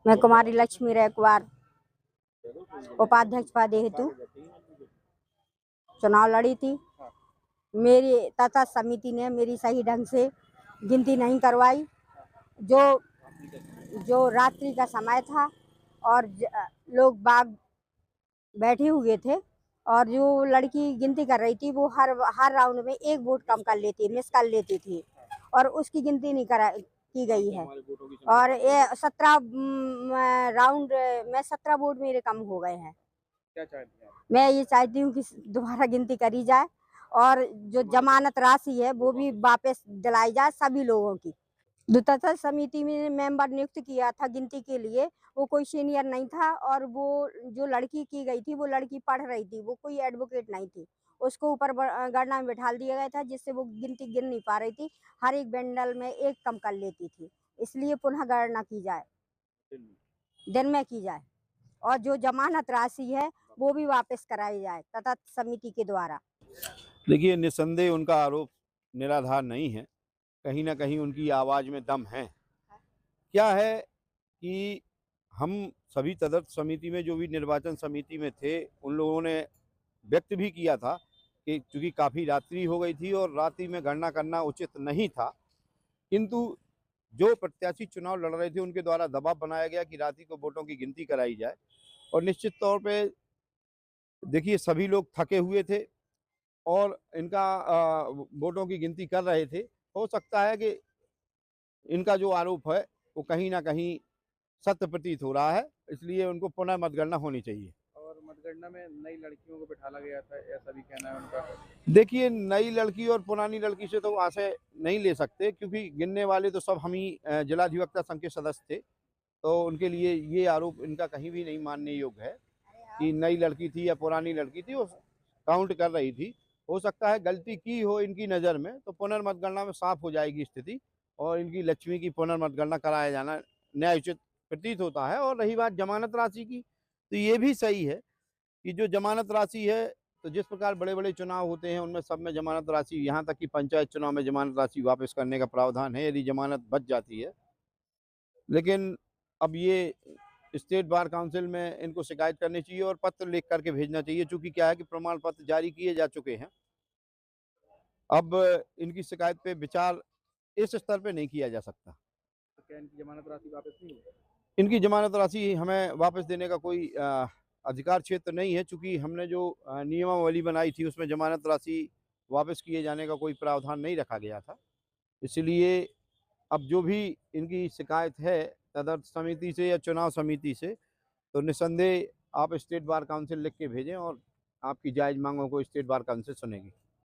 मैं कुमारी लक्ष्मी रैकवार उपाध्यक्ष पद हेतु चुनाव लड़ी थी। मेरी तथा समिति ने मेरी सही ढंग से गिनती नहीं करवाई। जो रात्रि का समय था और लोग बाग बैठे हुए थे और जो लड़की गिनती कर रही थी वो हर राउंड में एक वोट कम कर लेती, मिस कर लेती थी और उसकी गिनती नहीं की गई है। और ये 17 राउंड में 17 वोट मेरे कम हो गए हैं। क्या चाहती हैं? मैं ये चाहती हूँ कि दोबारा गिनती करी जाए और जो जमानत राशि है वो भी वापस दिलाई जाए सभी लोगों की। तथा समिति में मेंबर नियुक्त किया था गिनती के लिए, वो कोई सीनियर नहीं था और वो जो लड़की की गई थी वो लड़की पढ़ रही थी, वो कोई एडवोकेट नहीं थी। उसको ऊपर गणना में बिठा दिया गया था जिससे वो गिनती गिन नहीं पा रही थी, हर एक बंडल में एक कम कर लेती थी। इसलिए पुनः गणना की जाए, दिन में की जाए और जो जमानत राशि है वो भी वापस कराई जाए तथा समिति के द्वारा। देखिए, निस्संदेह उनका आरोप निराधार नहीं है, कहीं ना कहीं उनकी आवाज़ में दम है। क्या है कि हम सभी तदर्थ समिति में जो भी निर्वाचन समिति में थे उन लोगों ने व्यक्त भी किया था कि चूँकि काफ़ी रात्रि हो गई थी और रात्रि में गणना करना उचित नहीं था, किंतु जो प्रत्याशी चुनाव लड़ रहे थे उनके द्वारा दबाव बनाया गया कि रात्रि को वोटों की गिनती कराई जाए। और निश्चित तौर पे देखिए, सभी लोग थके हुए थे और इनका वोटों की गिनती कर रहे थे। हो सकता है कि इनका जो आरोप है वो कहीं ना कहीं सत्य प्रतीत हो रहा है, इसलिए उनको पुनः मतगणना होनी चाहिए। और मतगणना में नई लड़कियों को बिठाला गया था, ऐसा भी कहना है उनका। देखिए, नई लड़की और पुरानी लड़की से तो आशय नहीं ले सकते, क्योंकि गिनने वाले तो सब हम ही जिला अधिवक्ता संघ के सदस्य थे, तो उनके लिए ये आरोप इनका कहीं भी नहीं मानने योग्य है कि नई लड़की थी या पुरानी लड़की थी, वो काउंट कर रही थी। हो सकता है गलती की हो इनकी नज़र में, तो पुनर्मतगणना में साफ हो जाएगी स्थिति और इनकी लक्ष्मी की पुनर्मतगणना कराया जाना न्यायोचित प्रतीत होता है। और रही बात जमानत राशि की, तो ये भी सही है कि जो जमानत राशि है, तो जिस प्रकार बड़े बड़े चुनाव होते हैं उनमें सब में जमानत राशि, यहाँ तक कि पंचायत चुनाव में जमानत राशि वापस करने का प्रावधान है यदि जमानत बच जाती है। लेकिन अब ये स्टेट बार काउंसिल में इनको शिकायत करनी चाहिए और पत्र लिख करके भेजना चाहिए, चूंकि क्या है कि प्रमाण पत्र जारी किए जा चुके हैं। अब इनकी शिकायत पे विचार इस स्तर पे नहीं किया जा सकता। तो क्या इनकी जमानत राशि वापस नहीं होगी? इनकी जमानत राशि हमें वापस देने का कोई अधिकार क्षेत्र नहीं है, चूंकि हमने जो नियमावली बनाई थी उसमें जमानत राशि वापस किए जाने का कोई प्रावधान नहीं रखा गया था। इसलिए अब जो भी इनकी शिकायत है तदर्थ समिति से या चुनाव समिति से, तो निस्संदेह आप स्टेट बार काउंसिल लिख के भेजें और आपकी जायज़ मांगों को स्टेट बार काउंसिल सुनेगी।